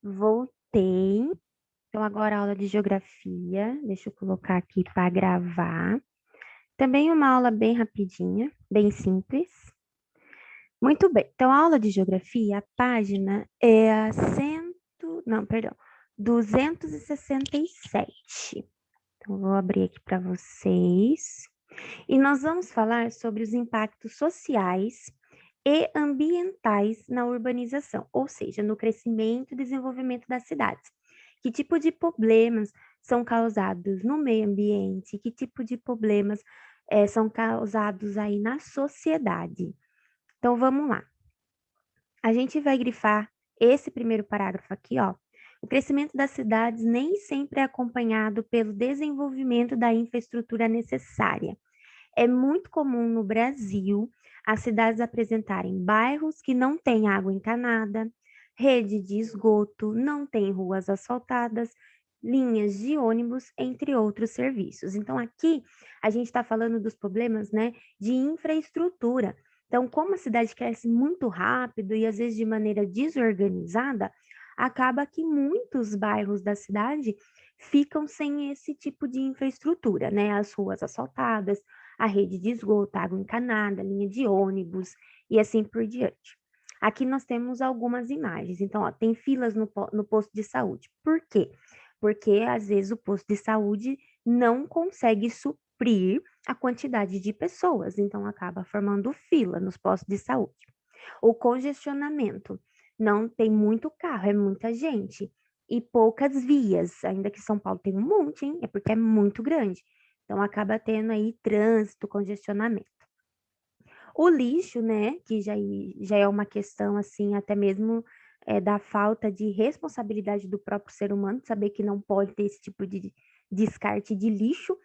Voltei. Então, agora a aula de geografia. Deixa eu colocar aqui para gravar. Também uma aula bem rapidinha, bem simples. Muito bem. Então, a aula de geografia, a página é a não, perdão, 267. Então, vou abrir aqui para vocês. E nós vamos falar sobre os impactos sociais e ambientais na urbanização, ou seja, no crescimento e desenvolvimento das cidades. Que tipo de problemas são causados no meio ambiente? Que tipo de problemas são causados aí na sociedade? Então, vamos lá. A gente vai grifar esse primeiro parágrafo aqui, ó. O crescimento das cidades nem sempre é acompanhado pelo desenvolvimento da infraestrutura necessária. É muito comum no Brasil as cidades apresentarem bairros que não têm água encanada, rede de esgoto, não têm ruas asfaltadas, linhas de ônibus, entre outros serviços. Então, aqui a gente está falando dos problemas, né, de infraestrutura. Então, como a cidade cresce muito rápido e às vezes de maneira desorganizada, acaba que muitos bairros da cidade ficam sem esse tipo de infraestrutura, né? As ruas asfaltadas, a rede de esgoto, água encanada, linha de ônibus e assim por diante. Aqui nós temos algumas imagens. Então, ó, tem filas no posto de saúde. Por quê? Porque às vezes o posto de saúde não consegue suprir a quantidade de pessoas, então acaba formando fila nos postos de saúde. O congestionamento, não tem muito carro, é muita gente e poucas vias, ainda que São Paulo tem um monte, hein? É porque é muito grande. Então acaba tendo aí trânsito, congestionamento. O lixo, né, que já é uma questão assim, até mesmo da falta de responsabilidade do próprio ser humano, saber que não pode ter esse tipo de descarte de lixo,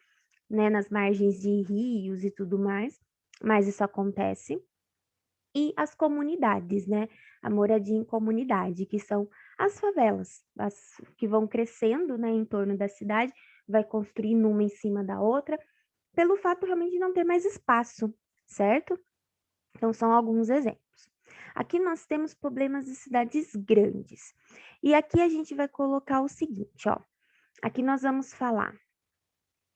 né, nas margens de rios e tudo mais, mas isso acontece. E as comunidades, né, a moradia em comunidade, que são as favelas, as que vão crescendo, né, em torno da cidade, vai construindo uma em cima da outra, pelo fato realmente de não ter mais espaço, certo? Então, são alguns exemplos. Aqui nós temos problemas de cidades grandes. E aqui a gente vai colocar o seguinte, ó. Aqui nós vamos falar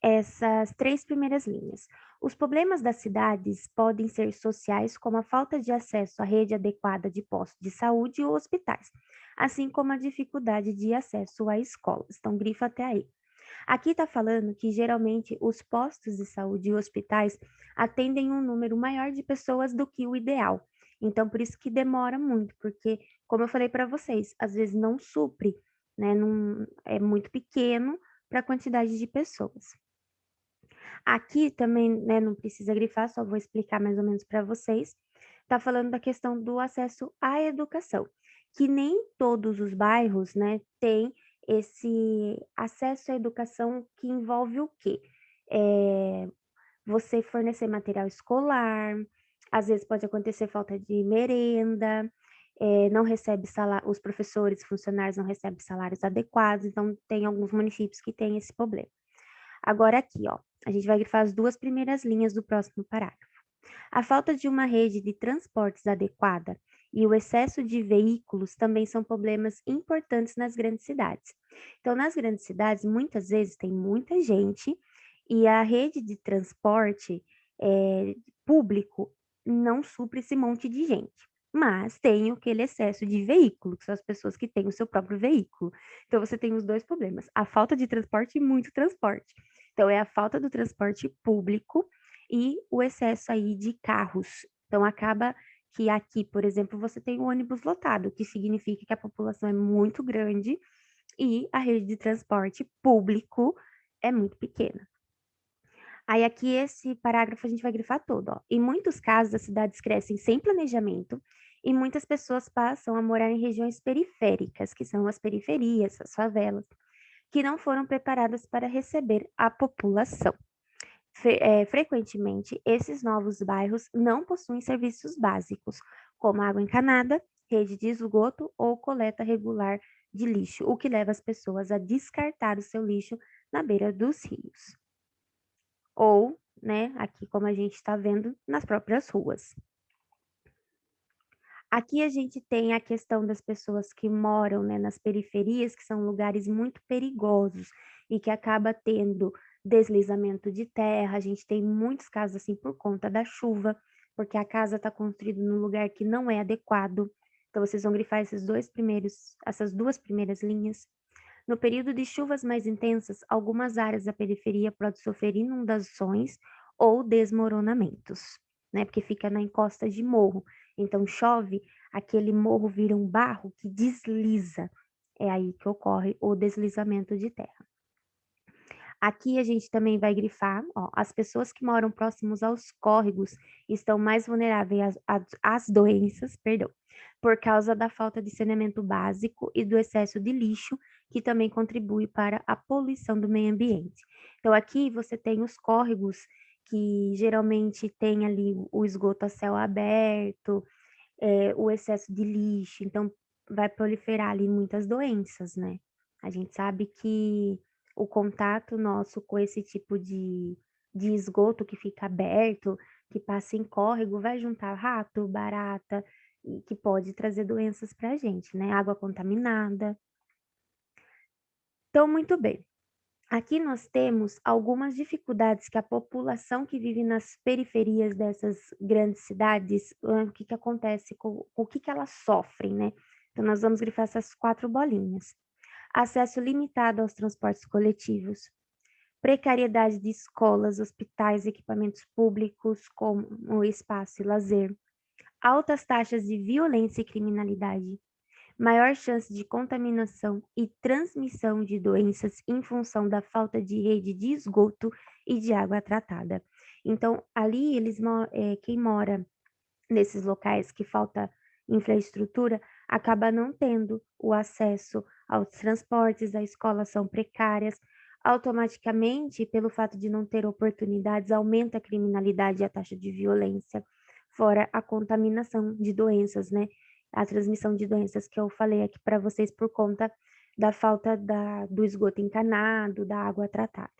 essas três primeiras linhas. Os problemas das cidades podem ser sociais, como a falta de acesso à rede adequada de postos de saúde ou hospitais, assim como a dificuldade de acesso a escolas. Então, grifa até aí. Aqui está falando que geralmente os postos de saúde e hospitais atendem um número maior de pessoas do que o ideal. Então, por isso que demora muito, porque, como eu falei para vocês, às vezes não supre, né? Não, é muito pequeno para a quantidade de pessoas. Aqui também, né, não precisa grifar, só vou explicar mais ou menos para vocês. Está falando da questão do acesso à educação, que nem todos os bairros, né, têm esse acesso à educação que envolve o quê? Você fornecer material escolar, às vezes pode acontecer falta de merenda, não recebe salário, os professores, funcionários não recebem salários adequados, então tem alguns municípios que têm esse problema. Agora aqui, ó, a gente vai grifar as duas primeiras linhas do próximo parágrafo. A falta de uma rede de transportes adequada e o excesso de veículos também são problemas importantes nas grandes cidades. Então, nas grandes cidades, muitas vezes tem muita gente e a rede de transporte público não supre esse monte de gente. Mas tem aquele excesso de veículo, que são as pessoas que têm o seu próprio veículo. Então, você tem os dois problemas: a falta de transporte e muito transporte. Então, é a falta do transporte público e o excesso aí de carros. Então, acaba que aqui, por exemplo, você tem o ônibus lotado, o que significa que a população é muito grande e a rede de transporte público é muito pequena. Aí aqui esse parágrafo a gente vai grifar todo, ó. Em muitos casos, as cidades crescem sem planejamento e muitas pessoas passam a morar em regiões periféricas, que são as periferias, as favelas, que não foram preparadas para receber a população. Frequentemente, esses novos bairros não possuem serviços básicos, como água encanada, rede de esgoto ou coleta regular de lixo, o que leva as pessoas a descartar o seu lixo na beira dos rios. Ou, né, aqui como a gente está vendo, nas próprias ruas. Aqui a gente tem a questão das pessoas que moram, né, nas periferias, que são lugares muito perigosos e que acaba tendo deslizamento de terra. A gente tem muitos casos assim por conta da chuva, porque a casa está construída num lugar que não é adequado. Então vocês vão grifar essas duas primeiras linhas. No período de chuvas mais intensas, algumas áreas da periferia podem sofrer inundações ou desmoronamentos, né? Porque fica na encosta de morro. Então chove, aquele morro vira um barro que desliza. É aí que ocorre o deslizamento de terra. Aqui a gente também vai grifar, ó, as pessoas que moram próximos aos córregos estão mais vulneráveis às doenças, perdão, por causa da falta de saneamento básico e do excesso de lixo, que também contribui para a poluição do meio ambiente. Então, aqui você tem os córregos que geralmente tem ali o esgoto a céu aberto, o excesso de lixo, então vai proliferar ali muitas doenças, né? A gente sabe que o contato nosso com esse tipo de esgoto que fica aberto, que passa em córrego, vai juntar rato, barata, e que pode trazer doenças para a gente, né? Água contaminada. Então, muito bem. Aqui nós temos algumas dificuldades que a população que vive nas periferias dessas grandes cidades, o que que acontece, o que que elas sofrem, né? Então, nós vamos grifar essas 4 bolinhas. Acesso limitado aos transportes coletivos, precariedade de escolas, hospitais, equipamentos públicos, como o espaço e lazer, altas taxas de violência e criminalidade, maior chance de contaminação e transmissão de doenças em função da falta de rede de esgoto e de água tratada. Então, ali quem mora nesses locais que falta infraestrutura acaba não tendo o acesso aos transportes, as escolas são precárias, automaticamente, pelo fato de não ter oportunidades, aumenta a criminalidade e a taxa de violência, fora a contaminação de doenças, né? A transmissão de doenças que eu falei aqui para vocês por conta da falta do esgoto encanado, da água tratada.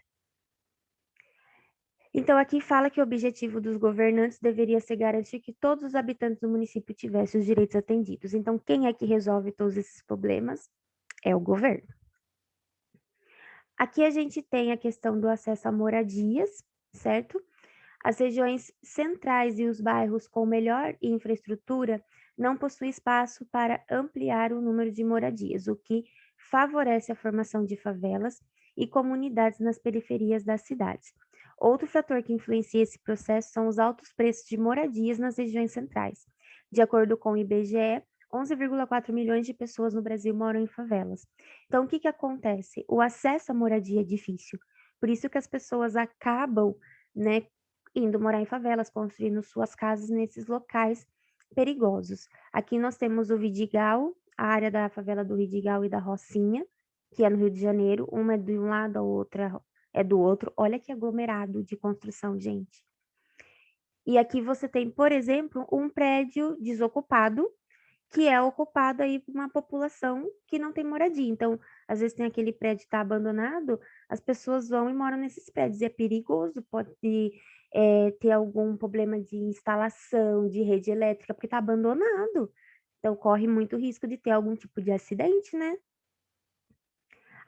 Então, aqui fala que o objetivo dos governantes deveria ser garantir que todos os habitantes do município tivessem os direitos atendidos. Então, quem é que resolve todos esses problemas? É o governo. Aqui a gente tem a questão do acesso a moradias, certo? As regiões centrais e os bairros com melhor infraestrutura não possuem espaço para ampliar o número de moradias, o que favorece a formação de favelas e comunidades nas periferias das cidades. Outro fator que influencia esse processo são os altos preços de moradias nas regiões centrais. De acordo com o IBGE, 11,4 milhões de pessoas no Brasil moram em favelas. Então, o que que acontece? O acesso à moradia é difícil. Por isso que as pessoas acabam, né, indo morar em favelas, construindo suas casas nesses locais perigosos. Aqui nós temos o Vidigal, a área da favela do Vidigal e da Rocinha, que é no Rio de Janeiro. Uma é de um lado, a outra é do outro. Olha que aglomerado de construção, gente. E aqui você tem, por exemplo, um prédio desocupado, que é ocupado aí por uma população que não tem moradia. Então, às vezes tem aquele prédio que está abandonado, as pessoas vão e moram nesses prédios. E é perigoso, pode ter algum problema de instalação, de rede elétrica, porque está abandonado. Então, corre muito risco de ter algum tipo de acidente, né?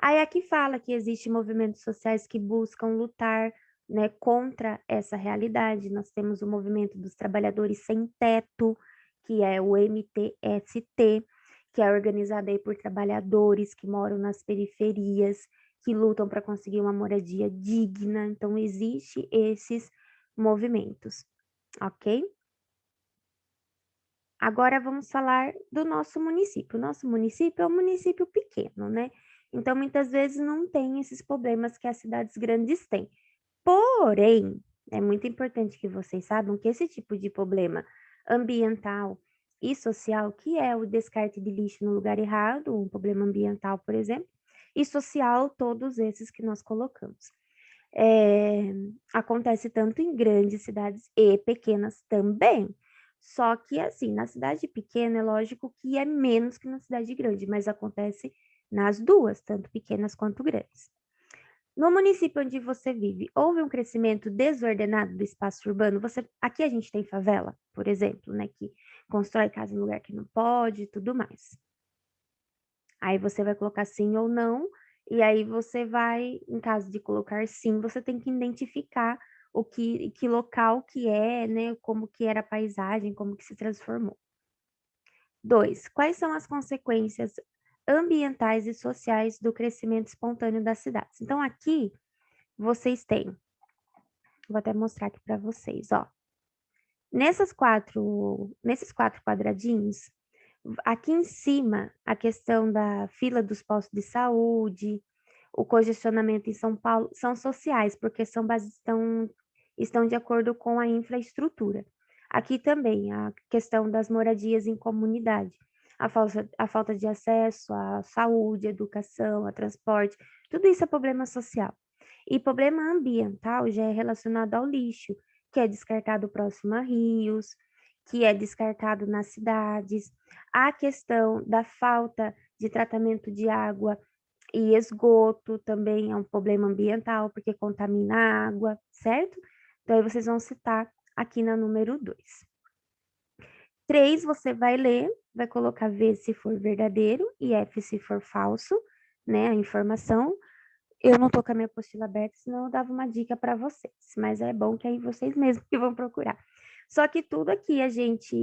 Aí aqui fala que existem movimentos sociais que buscam lutar, né, contra essa realidade. Nós temos o movimento dos trabalhadores sem teto, que é o MTST, que é organizado aí por trabalhadores que moram nas periferias, que lutam para conseguir uma moradia digna. Então, existe esses movimentos, ok? Agora vamos falar do nosso município. O nosso município é um município pequeno, né? Então, muitas vezes não tem esses problemas que as cidades grandes têm. Porém, é muito importante que vocês saibam que esse tipo de problema ambiental e social, que é o descarte de lixo no lugar errado, um problema ambiental, por exemplo, e social, todos esses que nós colocamos. Acontece tanto em grandes cidades e pequenas também. Só que, assim, na cidade pequena, é lógico que é menos que na cidade grande, mas acontece nas duas, tanto pequenas quanto grandes. No município onde você vive, houve um crescimento desordenado do espaço urbano? Aqui a gente tem favela, por exemplo, né, que constrói casa em lugar que não pode e tudo mais. Aí você vai colocar sim ou não, e aí você vai, em caso de colocar sim, você tem que identificar que local que é, né? Como que era a paisagem, como que se transformou. 2. Quais são as consequências ambientais e sociais do crescimento espontâneo das cidades? Então, aqui vocês têm, vou até mostrar aqui para vocês, ó. Nesses quatro quadradinhos, aqui em cima, a questão da fila dos postos de saúde, o congestionamento em São Paulo, são sociais, porque estão de acordo com a infraestrutura. Aqui também, a questão das moradias em comunidade, a falta de acesso à saúde, educação, a transporte, tudo isso é problema social. E problema ambiental já é relacionado ao lixo, que é descartado próximo a rios, que é descartado nas cidades, a questão da falta de tratamento de água e esgoto também é um problema ambiental, porque contamina a água, certo? Então, aí vocês vão citar aqui na número 2. 3, você vai ler, vai colocar V se for verdadeiro e F se for falso, né? A informação. Eu não tô com a minha apostila aberta, senão eu dava uma dica para vocês, mas é bom que aí vocês mesmos que vão procurar. Só que tudo aqui a gente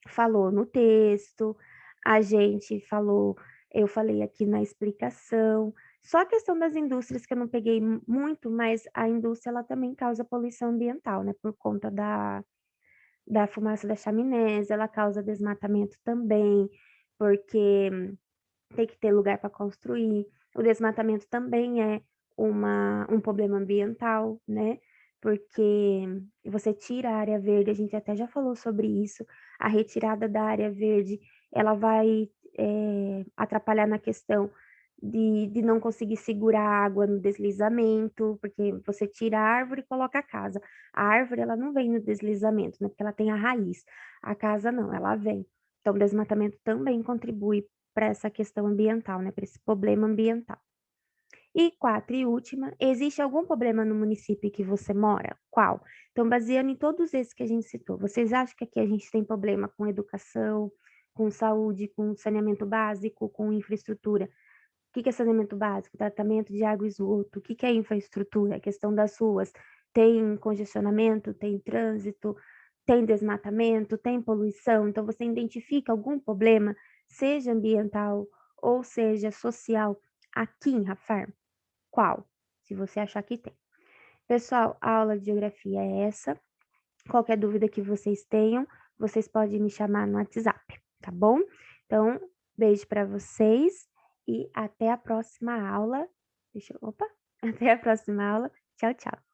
falou no texto, a gente falou, eu falei aqui na explicação. Só a questão das indústrias que eu não peguei muito, mas a indústria ela também causa poluição ambiental, né? Por conta da fumaça das chaminés, ela causa desmatamento também, porque tem que ter lugar para construir. O desmatamento também é um problema ambiental, né? Porque você tira a área verde, a gente até já falou sobre isso, a retirada da área verde, ela vai atrapalhar na questão de não conseguir segurar a água no deslizamento, porque você tira a árvore e coloca a casa. A árvore, ela não vem no deslizamento, né? Porque ela tem a raiz. A casa não, ela vem. Então, o desmatamento também contribui para essa questão ambiental, né? Para esse problema ambiental. E 4, e última, existe algum problema no município que você mora? Qual? Então, baseando em todos esses que a gente citou, vocês acham que aqui a gente tem problema com educação, com saúde, com saneamento básico, com infraestrutura? O que é saneamento básico? Tratamento de água e esgoto. O que é infraestrutura? A questão das ruas. Tem congestionamento, tem trânsito, tem desmatamento, tem poluição. Então, você identifica algum problema, seja ambiental ou seja social, aqui em Rafar? Qual? Se você achar que tem. Pessoal, a aula de geografia é essa. Qualquer dúvida que vocês tenham, vocês podem me chamar no WhatsApp, tá bom? Então, beijo para vocês e até a próxima aula. Opa, até a próxima aula. Tchau, tchau.